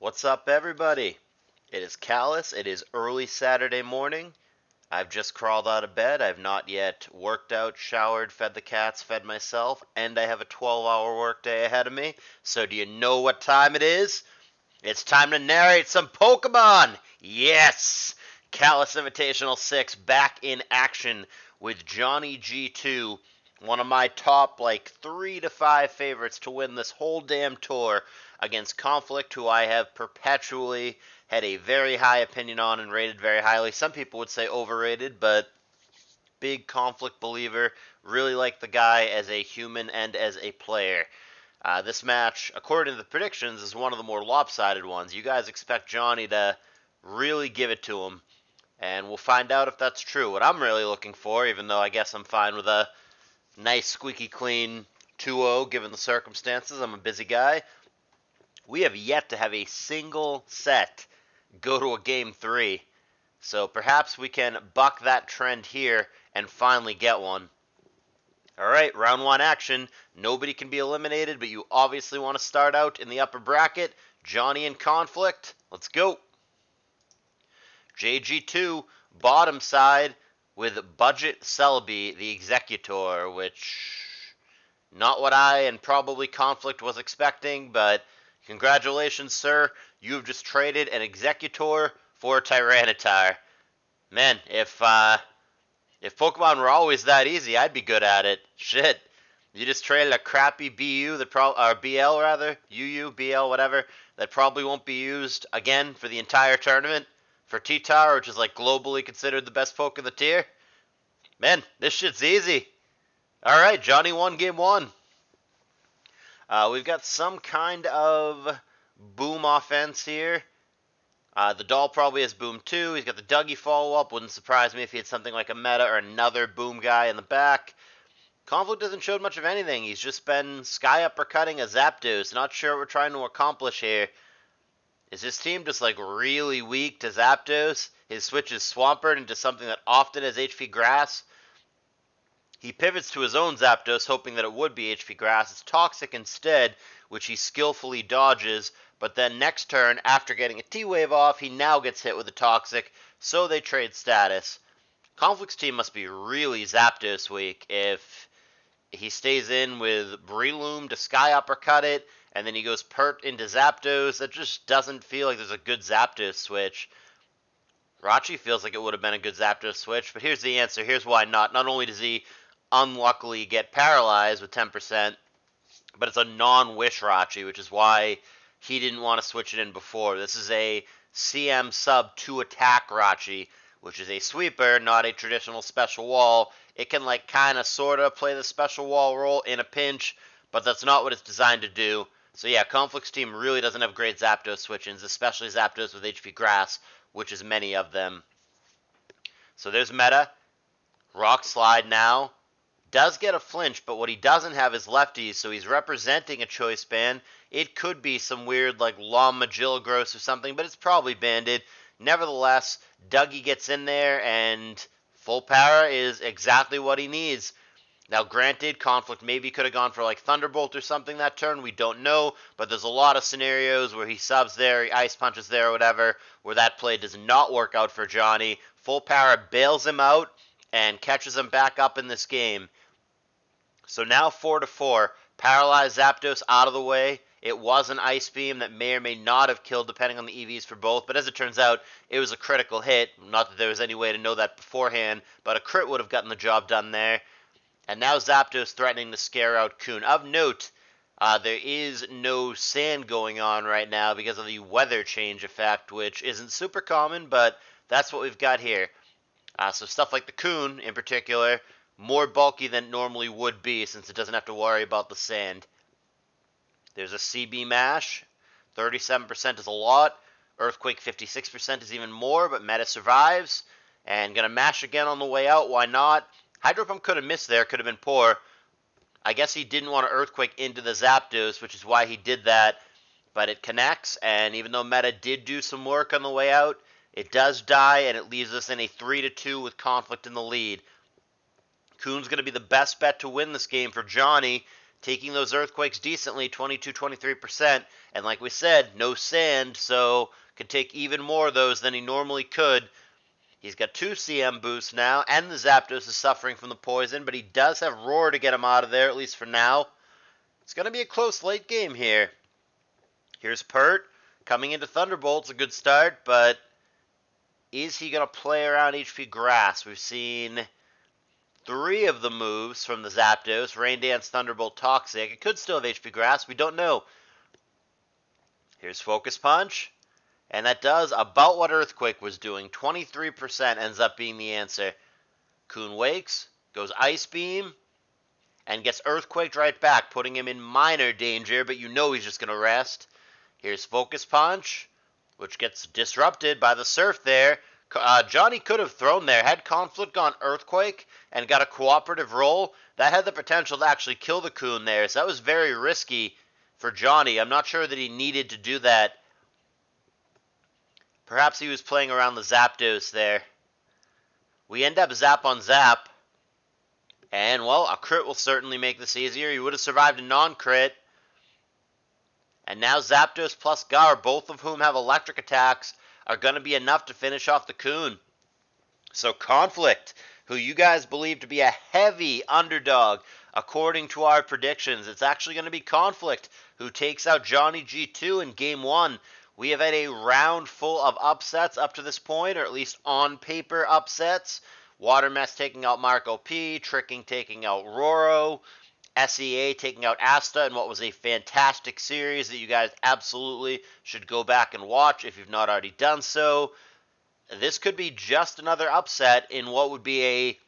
What's up, everybody? It is Callous. It is early Saturday morning. I've just crawled out of bed. I've not yet worked out, showered, fed the cats, fed myself, and I have a 12-hour workday ahead of me. So do you know what time it is? It's time to narrate some Pokemon! Yes! Callous Invitational 6 back in action with Johnnyg2, one of my top, 3 to 5 favorites to win this whole damn tour against Conflict, who I have perpetually had a very high opinion on and rated very highly. Some people would say overrated, but big Conflict believer. Really like the guy as a human and as a player. This match, according to the predictions, is one of the more lopsided ones. You guys expect Johnny to really give it to him, and we'll find out if that's true. What I'm really looking for, even though I guess I'm fine with a nice, squeaky clean 2-0 given the circumstances, I'm a busy guy, we have yet to have a single set go to a Game 3. So perhaps we can buck that trend here and finally get one. Alright, round 1 action. Nobody can be eliminated, but you obviously want to start out in the upper bracket. Johnny in Conflict. Let's go. JG2, bottom side, with Budget Celebi, the Executor, which not what I and probably Conflict was expecting, but congratulations, sir. You've just traded an Executor for a Tyranitar. Man, if Pokemon were always that easy, I'd be good at it. Shit. You just traded a crappy BU that or BL rather, UU, BL, whatever, that probably won't be used again for the entire tournament for T-Tar, which is like globally considered the best poke in the tier. Man, this shit's easy. Alright, Johnny won game 1. We've got some kind of boom offense here. The doll probably has boom 2. He's got the Dougie follow-up. Wouldn't surprise me if he had something like a meta or another boom guy in the back. Conflict hasn't showed much of anything. He's just been sky uppercutting a Zapdos. Not sure what we're trying to accomplish here. Is his team just like really weak to Zapdos? His switch is Swampert into something that often has HP Grass. He pivots to his own Zapdos, hoping that it would be HP Grass. It's Toxic instead, which he skillfully dodges. But then next turn, after getting a T-Wave off, he now gets hit with a Toxic, so they trade status. Conflict's team must be really Zapdos weak if he stays in with Breloom to Sky Uppercut it, and then he goes Pert into Zapdos. That just doesn't feel like there's a good Zapdos switch. Rachi feels like it would have been a good Zapdos switch, but here's the answer. Here's why not. Not only does he unluckily get paralyzed with 10%, but it's a non-wish Rachi, which is why he didn't want to switch it in before. This is a CM sub 2 attack Rachi, which is a sweeper, not a traditional special wall. It can kind of sort of play the special wall role in a pinch, but that's not what it's designed to do. So yeah, Conflict's team really doesn't have great Zapdos switch-ins, especially Zapdos with HP Grass, which is many of them. So there's meta. Rock Slide now. Does get a flinch, but what he doesn't have is lefties, so he's representing a choice band. It could be some weird Lom Magilligros or something, but it's probably banded. Nevertheless, Dougie gets in there, and full power is exactly what he needs. Now, granted, Conflict maybe could have gone for Thunderbolt or something that turn. We don't know, but there's a lot of scenarios where he subs there, he ice punches there or whatever, where that play does not work out for Johnny. Full power bails him out and catches him back up in this game. So now 4-4, paralyzed Zapdos out of the way. It was an Ice Beam that may or may not have killed depending on the EVs for both, but as it turns out, it was a critical hit. Not that there was any way to know that beforehand, but a crit would have gotten the job done there. And now Zapdos threatening to scare out Kun. Of note, there is no sand going on right now because of the weather change effect, which isn't super common, but that's what we've got here. So stuff like the Kun, in particular, more bulky than it normally would be since it doesn't have to worry about the sand. There's a CB mash. 37% is a lot. Earthquake 56% is even more, but Meta survives. And gonna mash again on the way out, why not? Hydro Pump could have missed there, could have been poor. I guess he didn't want to Earthquake into the Zapdos, which is why he did that. But it connects, and even though Meta did do some work on the way out, it does die, and it leaves us in a 3-2 with Conflict in the lead. Kun's going to be the best bet to win this game for Johnny. taking those earthquakes decently, 22, 23%. And like we said, no sand, so could take even more of those than he normally could. He's got 2 CM boosts now, and the Zapdos is suffering from the poison, but he does have Roar to get him out of there, at least for now. It's going to be a close late game here. Here's Pert coming into Thunderbolt's a good start, but is he going to play around HP Grass? We've seen 3 of the moves from the Zapdos, Rain Dance, Thunderbolt, Toxic. It could still have HP Grass, we don't know. Here's Focus Punch. And that does about what Earthquake was doing. 23% ends up being the answer. Coon wakes, goes Ice Beam, and gets Earthquaked right back, putting him in minor danger, but you know he's just going to rest. Here's Focus Punch, which gets disrupted by the Surf there. Johnny could have thrown there. Had Conflict gone Earthquake and got a cooperative roll, that had the potential to actually kill the Coon there. So that was very risky for Johnny. I'm not sure that he needed to do that. Perhaps he was playing around the Zapdos there. We end up Zap on Zap. And, well, a crit will certainly make this easier. He would have survived a non-crit. And now Zapdos plus Gar, both of whom have electric attacks, are going to be enough to finish off the Coon. So Conflict, who you guys believe to be a heavy underdog, according to our predictions, it's actually going to be Conflict who takes out Johnnyg2 in Game 1. We have had a round full of upsets up to this point, or at least on paper upsets. Watermess taking out Marco P, Tricking taking out Roro, SEA taking out Asta in what was a fantastic series that you guys absolutely should go back and watch if you've not already done so. This could be just another upset in what would be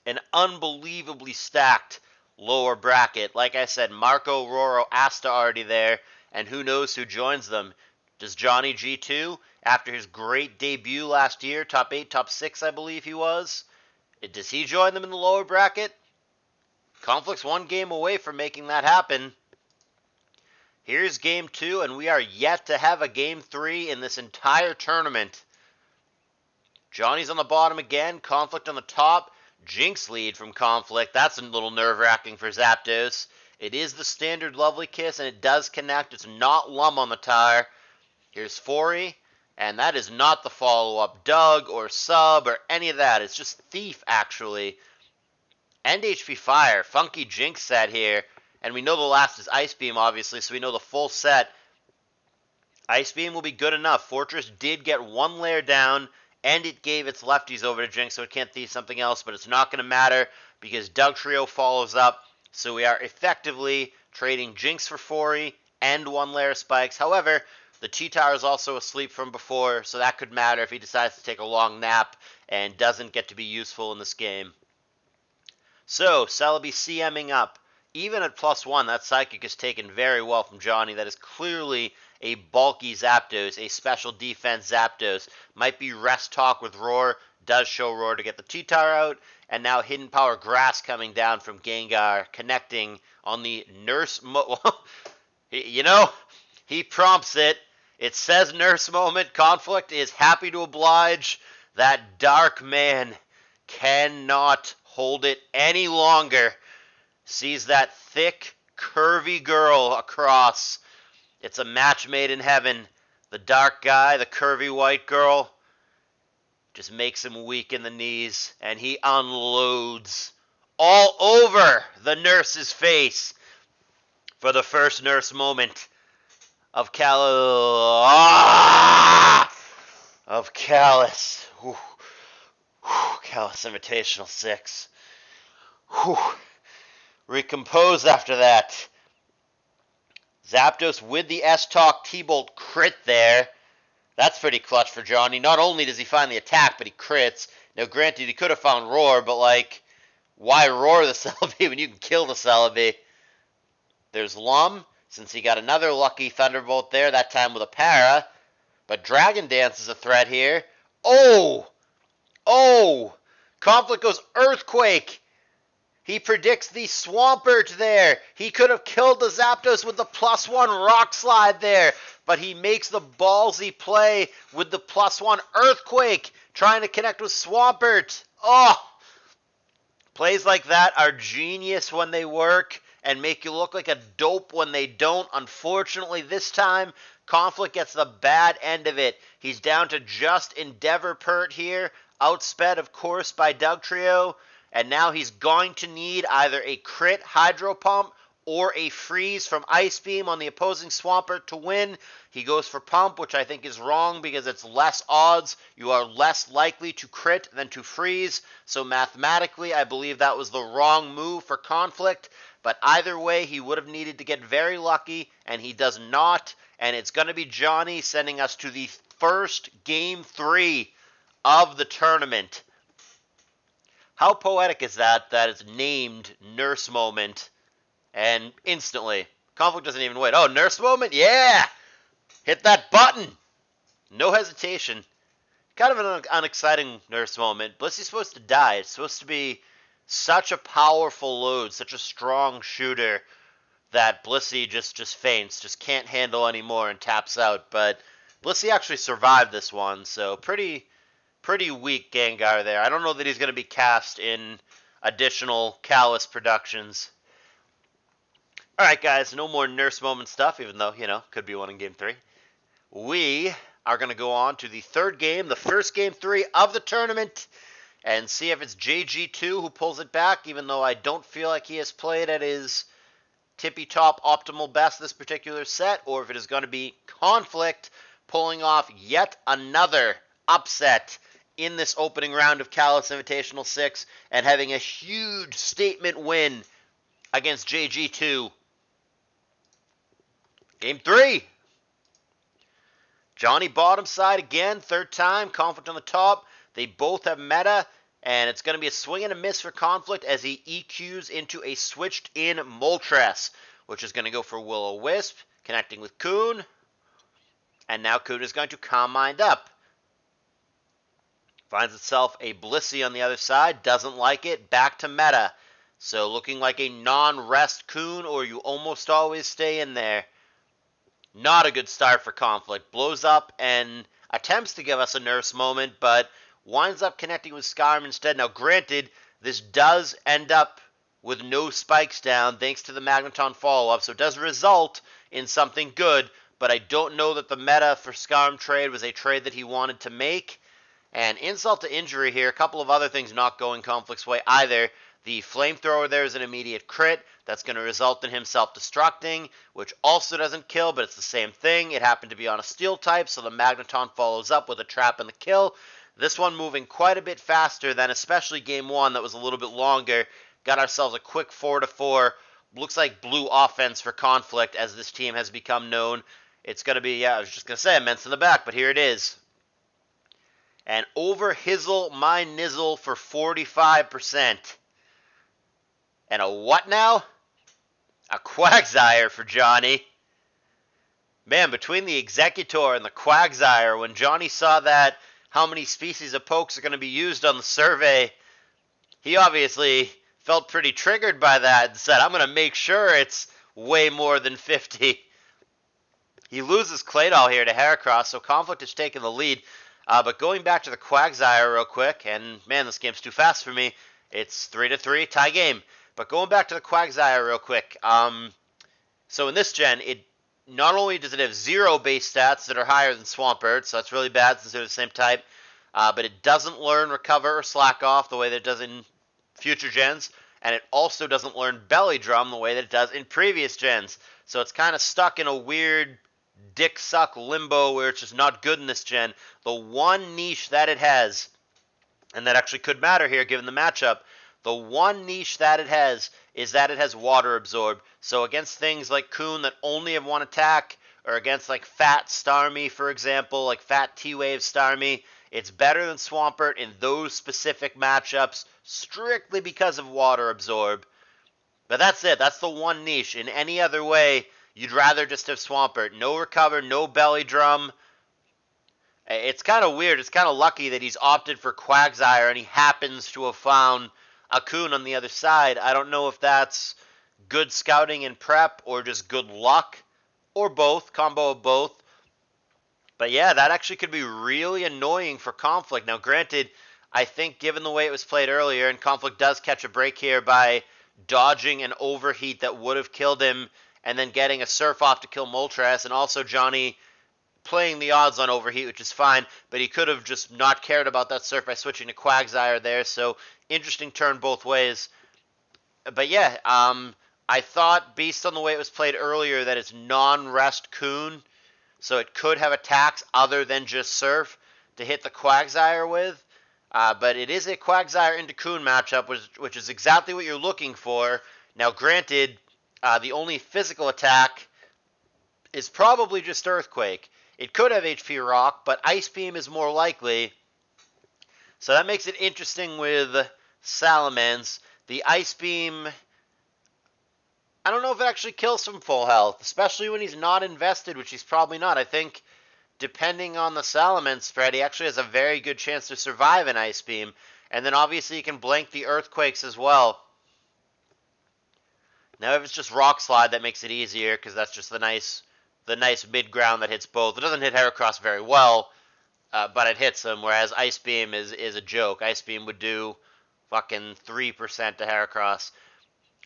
an unbelievably stacked lower bracket. Like I said, Marco, Roro, Asta already there, and who knows who joins them. Does Johnnyg2, after his great debut last year, top 8, top 6, I believe he was, does he join them in the lower bracket? Conflict's 1 game away from making that happen. Here's Game 2, and we are yet to have a Game 3 in this entire tournament. Johnny's on the bottom again, Conflict on the top, Jinx lead from Conflict. That's a little nerve-wracking for Zapdos. It is the standard Lovely Kiss, and it does connect. It's not Lum on the tire. Here's Fori, and that is not the follow-up Doug or Sub or any of that. It's just Thief, actually. And HP Fire. Funky Jinx set here. And we know the last is Ice Beam, obviously, so we know the full set. Ice Beam will be good enough. Fortress did get 1 layer down, and it gave its lefties over to Jinx, so it can't Thief something else, but it's not going to matter because Doug Trio follows up. So we are effectively trading Jinx for Fori and 1 layer spikes. However, the T-Tower is also asleep from before, so that could matter if he decides to take a long nap and doesn't get to be useful in this game. So, Celebi CMing up. Even at +1, that Psychic is taken very well from Johnny. That is clearly a bulky Zapdos, a special defense Zapdos. Might be Rest Talk with Roar, does show Roar to get the T-Tower out, and now Hidden Power Grass coming down from Gengar, connecting on the Nurse he prompts it. It says Nurse Moment. Conflict is happy to oblige. That dark man cannot hold it any longer. Sees that thick, curvy girl across. It's a match made in heaven. The dark guy, the curvy white girl, just makes him weak in the knees, and he unloads all over the nurse's face for the first Nurse Moment of CALLOUS. CALLOUS Invitational 6. Recompose after that. Zapdos with the S-Talk T-Bolt crit there. That's pretty clutch for Johnny. Not only does he find the attack, but he crits. Now, granted, he could have found Roar, but, why roar the Celebi when you can kill the Celebi? There's Lum, since he got another lucky Thunderbolt there, that time with a Para. But Dragon Dance is a threat here. Oh! Conflict goes Earthquake! He predicts the Swampert there. He could have killed the Zapdos with the +1 Rock Slide there. But he makes the ballsy play with the +1 Earthquake, trying to connect with Swampert. Oh! Plays like that are genius when they work, and make you look like a dope when they don't. Unfortunately, this time, Conflict gets the bad end of it. He's down to just Endeavor Pert here, outsped, of course, by Dugtrio, and now he's going to need either a crit Hydro Pump or a freeze from Ice Beam on the opposing Swampert to win. He goes for Pump, which I think is wrong because it's less odds. You are less likely to crit than to freeze. So mathematically, I believe that was the wrong move for Conflict. But either way, he would have needed to get very lucky, and he does not. And it's going to be Johnny sending us to the first Game 3 of the tournament. How poetic is that it's named Nurse Moment? And instantly, Conflict doesn't even wait. Oh, Nurse Moment? Yeah! Hit that button! No hesitation. Kind of an unexciting Nurse Moment. Blissy's supposed to die. It's supposed to be such a powerful load, such a strong shooter, that Blissey just faints, just can't handle anymore and taps out. But Blissey actually survived this one, so pretty weak Gengar there. I don't know that he's going to be cast in additional CALLOUS productions. Alright guys, no more Nurse Moment stuff, even though, could be one in Game 3. We are going to go on to the third game, the first Game 3 of the tournament, and see if it's JG2 who pulls it back, even though I don't feel like he has played at his tippy-top optimal best this particular set, or if it is going to be Conflict pulling off yet another upset in this opening round of CALLOUS Invitational 6 and having a huge statement win against JG2. Game 3. Johnny bottom side again, third time, Conflict on the top. They both have meta, and it's going to be a swing and a miss for Conflict as he EQs into a switched-in Moltres, which is going to go for Will-O-Wisp, connecting with Coon. And now Coon is going to Calm Mind up. Finds itself a Blissey on the other side, doesn't like it, back to meta. So looking like a non-rest Coon, or you almost always stay in there. Not a good start for Conflict. Blows up and attempts to give us a Nurse Moment, but winds up connecting with Skyrim instead. Now, granted, this does end up with no spikes down thanks to the Magneton follow-up, so it does result in something good, but I don't know that the meta for Skyrim trade was a trade that he wanted to make. And insult to injury here, a couple of other things not going Conflict's way either. The Flamethrower there is an immediate crit. That's going to result in him self-destructing, which also doesn't kill, but it's the same thing. It happened to be on a Steel type, so the Magneton follows up with a Trap and the kill. This one moving quite a bit faster than especially Game 1 that was a little bit longer. Got ourselves a quick 4-4. Looks like blue offense for Conflict as this team has become known. It's going to be, I was just going to say immense in the back, but here it is. And over Hizzle my Nizzle for 45%. And a what now? A Quagsire for Johnny. Man, between the Executor and the Quagsire, when Johnny saw that how many species of pokes are going to be used on the survey, he obviously felt pretty triggered by that and said, I'm going to make sure it's way more than 50. He loses Claydol here to Heracross, so Conflict has taken the lead. But going back to the Quagsire real quick, and man, this game's too fast for me. It's 3-3, tie game. But going back to the Quagsire real quick, so in this gen, it not only does it have 0 base stats that are higher than Swampert, so that's really bad since they're the same type, but it doesn't learn Recover or Slack Off the way that it does in future gens, and it also doesn't learn Belly Drum the way that it does in previous gens. So it's kind of stuck in a weird dick suck limbo where it's just not good in this gen. The one niche that it has, and that actually could matter here given the matchup, the one niche that it has is that it has Water Absorb. So against things like Coon that only have one attack, or against like Fat Starmie, for example, like Fat T-Wave Starmie, it's better than Swampert in those specific matchups strictly because of Water Absorb. But that's it. That's the one niche. In any other way, you'd rather just have Swampert. No Recover, no Belly Drum. It's kind of weird. It's kind of lucky that he's opted for Quagsire and he happens to have found a Coon on the other side. I don't know if that's good scouting and prep or just good luck or both, combo of both. But yeah, that actually could be really annoying for Conflict. Now granted, I think given the way it was played earlier, and Conflict does catch a break here by dodging an overheat that would have killed him, and then getting a surf off to kill Moltres, and also Johnny playing the odds on overheat, which is fine, but he could have just not cared about that surf by switching to Quagsire there, so interesting turn both ways. But yeah, I thought, based on the way it was played earlier, that it's non-rest Coon, so it could have attacks other than just Surf to hit the Quagsire with. But it is a Quagsire into Coon matchup, which is exactly what you're looking for. Now, granted, the only physical attack is probably just Earthquake. It could have HP Rock, but Ice Beam is more likely. So that makes it interesting with Salamence. The Ice Beam, I don't know if it actually kills from full health, especially when he's not invested, which he's probably not. I think, depending on the Salamence spread, he actually has a very good chance to survive an Ice Beam. And then obviously you can blank the Earthquakes as well. Now if it's just Rock Slide, that makes it easier, because that's just the nice mid-ground that hits both. It doesn't hit Heracross very well, but it hits him, whereas Ice Beam is a joke. Ice Beam would do fucking 3% to Heracross.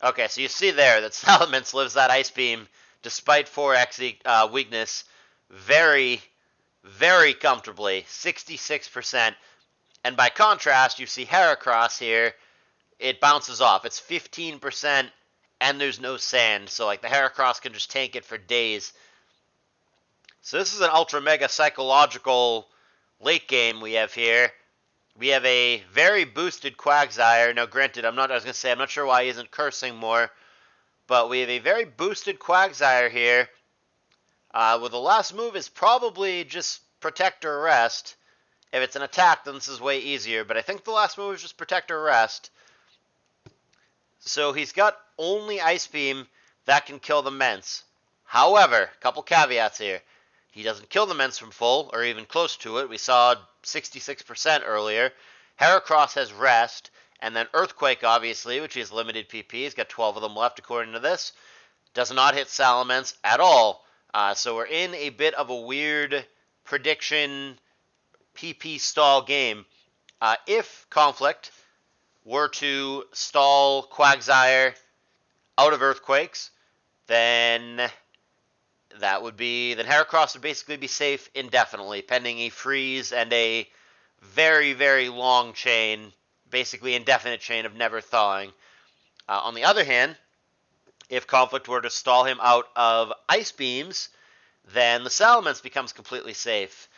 Okay, so you see there that Salamence lives that Ice Beam, despite 4x weakness, very, very comfortably, 66%. And by contrast, you see Heracross here, it bounces off. It's 15%, and there's no sand, so like the Heracross can just tank it for days. So this is an ultra mega psychological late game we have here. We have a very boosted Quagsire. Now granted, I'm not sure why he isn't cursing more, but we have a very boosted Quagsire here. With the last move is probably just Protect or Arrest. If it's an attack, then this is way easier, but I think the last move is just Protect or Arrest. So he's got only Ice Beam that can kill the Mence. However, a couple caveats here. He doesn't kill the Mence from full, or even close to it. We saw 66% earlier. Heracross has Rest, and then Earthquake, obviously, which is limited PP. He's got 12 of them left, according to this. Does not hit Salamence at all. So we're in a bit of a weird prediction PP stall game. If Conflict were to stall Quagsire out of Earthquakes, then Heracross would basically be safe indefinitely, pending a freeze and a very, very long chain, basically indefinite chain of never thawing. On the other hand, if Conflict were to stall him out of Ice Beams, then the Salamence becomes completely safe.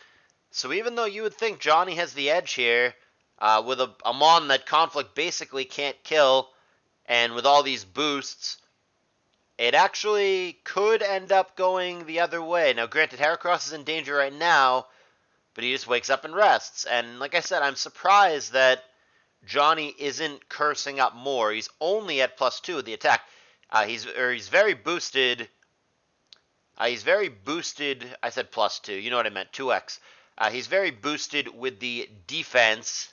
So even though you would think Johnny has the edge here, with a Mon that Conflict basically can't kill, and with all these boosts, it actually could end up going the other way. Now, granted, Heracross is in danger right now, but he just wakes up and rests. And like I said, I'm surprised that Johnny isn't cursing up more. He's only at +2 with the attack. He's very boosted. He's very boosted. I said +2. You know what I meant, 2x. He's very boosted with the defense,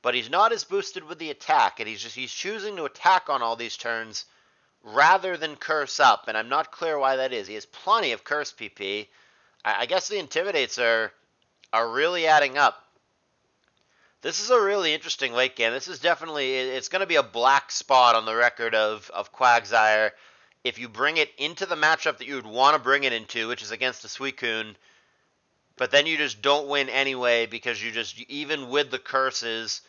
but he's not as boosted with the attack. And he's choosing to attack on all these turns rather than curse up, and I'm not clear why that is. He has plenty of curse PP. I guess the Intimidates are really adding up. This is a really interesting late game. This is definitely, it's going to be a black spot on the record of Quagsire. If you bring it into the matchup that you would want to bring it into, which is against a Suicune, but then you just don't win anyway because even with the curses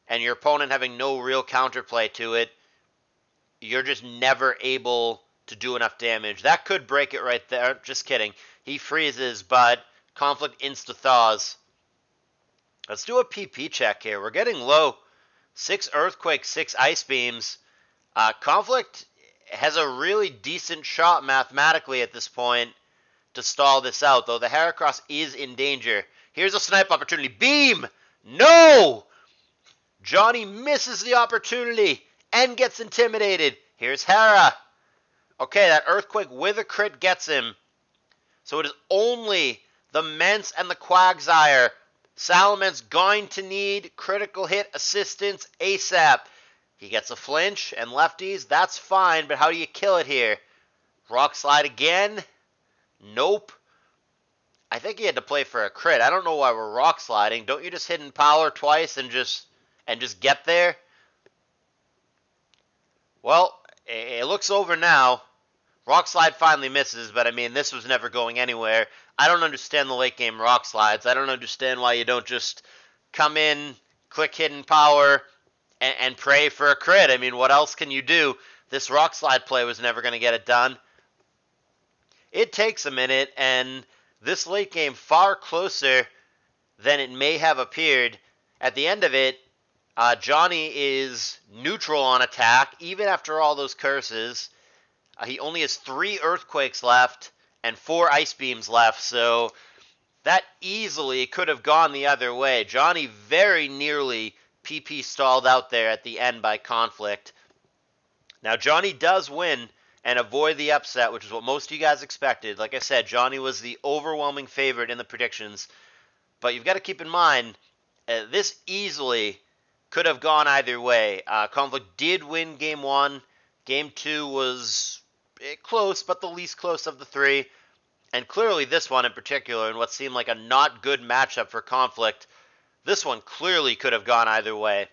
and your opponent having no real counterplay to it, you're just never able to do enough damage. That could break it right there. Just kidding. He freezes, but Conflict insta-thaws. Let's do a PP check here. We're getting low. 6 Earthquakes, 6 Ice Beams. Conflict has a really decent shot mathematically at this point to stall this out, though the Heracross is in danger. Here's a snipe opportunity. Beam! No! Johnny misses the opportunity and gets intimidated. Here's Hera. Okay, that Earthquake with a crit gets him. So it is only the Mence and the Quagsire. Salamence going to need critical hit assistance ASAP. He gets a flinch and lefties. That's fine, but how do you kill it here? Rock Slide again? Nope. I think he had to play for a crit. I don't know why we're Rock Sliding. Don't you just Hidden Power twice and just get there? Well, it looks over now. Rock slide finally misses, but I mean, this was never going anywhere. I don't understand the late game rock slides. I don't understand why you don't just come in, click hidden power, and pray for a crit. I mean, what else can you do? This rock slide play was never going to get it done. It takes a minute, and this late game far closer than it may have appeared. At the end of it, Johnny is neutral on attack, even after all those curses. He only has 3 Earthquakes left and 4 Ice Beams left, so that easily could have gone the other way. Johnny very nearly PP stalled out there at the end by Conflict. Now, Johnny does win and avoid the upset, which is what most of you guys expected. Like I said, Johnny was the overwhelming favorite in the predictions. But you've got to keep in mind, this easily could have gone either way. Conflict did win Game 1. Game 2 was close, but the least close of the 3. And clearly this one in particular, in what seemed like a not good matchup for Conflict, this one clearly could have gone either way.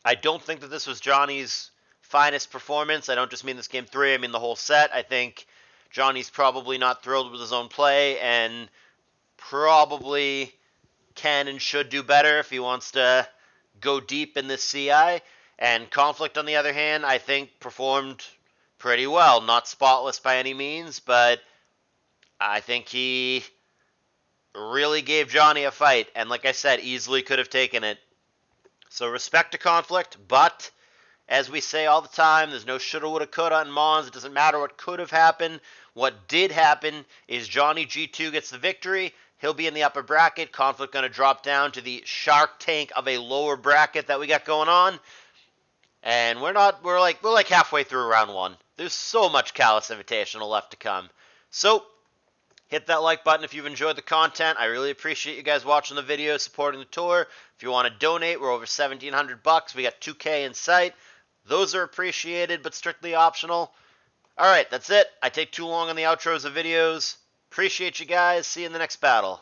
I don't think that this was Johnny's finest performance. I don't just mean this Game 3, I mean the whole set. I think Johnny's probably not thrilled with his own play and probably can and should do better if he wants to go deep in this CI. And Conflict, on the other hand, I think performed pretty well. Not spotless by any means, but I think he really gave Johnny a fight. And like I said, easily could have taken it. So respect to Conflict, but as we say all the time, there's no shoulda, woulda, coulda in Mons. It doesn't matter what could have happened. What did happen is Johnnyg2 gets the victory. He'll be in the upper bracket. Conflict going to drop down to the Shark Tank of a lower bracket that we got going on. And we're like halfway through round 1. There's so much CALLOUS Invitational left to come. So hit that like button if you've enjoyed the content. I really appreciate you guys watching the video, supporting the tour. If you want to donate, we're over $1,700. We got 2K in sight. Those are appreciated, but strictly optional. Alright, that's it. I take too long on the outros of videos. Appreciate you guys. See you in the next battle.